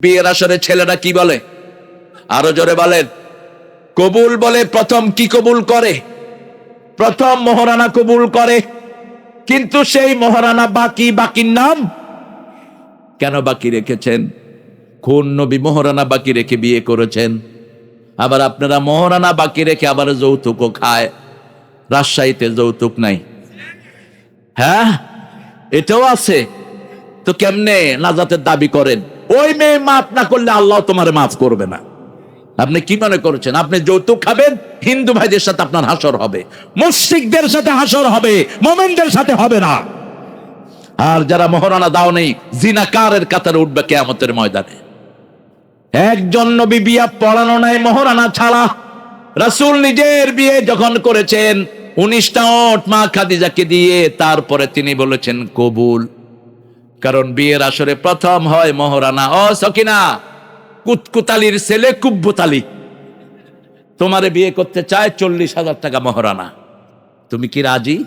বিয়ের আসরে ছেলেরা কি বলে? আরো জোরে বলেন। কবুল বলে। প্রথম কি কবুল করে? প্রথম মোহরানা কবুল করে। কিন্তু সেই মোহরানা বাকির নাম কেন বাকি রেখেছেন? কোন নবী মোহরানা বাকি রেখে বিয়ে করেছেন? আবার আপনারা মোহরানা বাকি রেখে আবার যৌতুকও খায়। রাজশাহীতে যৌতুক নাই? হ্যাঁ, এটাও আছে। তো কেমনে নাজাতের দাবি করেন? ওই মেয়ে মাফ না করলে আল্লাহ তোমার মাফ করবে না। আপনি কি মনে করছেন আপনি যৌতুক খাবেন? হিন্দু ভাইদের সাথে আপনার হাসর হবে, মুশরিকদের সাথে হাসর হবে, মুমিনদের সাথে হবে না। আর যারা মোহরানা দাও নেই, জিনাকারের কাতারে উঠবে কিয়ামতের ময়দানে। একজন নবী বিয়া পড়ানো নাই মোহরানা ছাড়া। রাসূল নিজের বিয়ে যখন করেছেন 19টা ওট মা খাদিজাকে দিয়ে, তারপরে তিনি বলেছেন কবুল। কারণ বিয়ের আসরে প্রথম হয় মোহরানা। ও সকিনা, কুতকুতালির ছেলে কুব্বুতালি তোমারে বিয়ে করতে চায়, 40,000 টাকা মোহরানা। তুমি কি রাজি?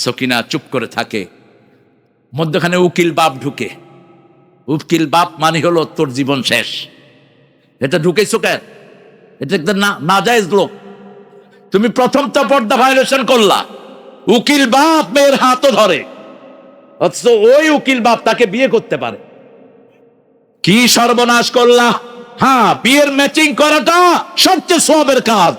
সকিনা চুপ করে থাকে। মধ্যখানে উকিল বাপ ঢুকে। উকিল বাপ মানে হলো তোর জীবন শেষ। এটা ঢুকেছো কেন? এটা একটা নাজায়েজ লোক। তুমি প্রথম তো পর্দা ভায়োলেশন করলা। উকিল বাপ মেয়ের হাতও ধরে, অথচ ওই উকিল বাপ তাকে বিয়ে করতে পারে। কি সর্বনাশ করলা! হ্যাঁ, বিয়ের ম্যাচিং করাটা সবচেয়ে সওয়াবের কাজ।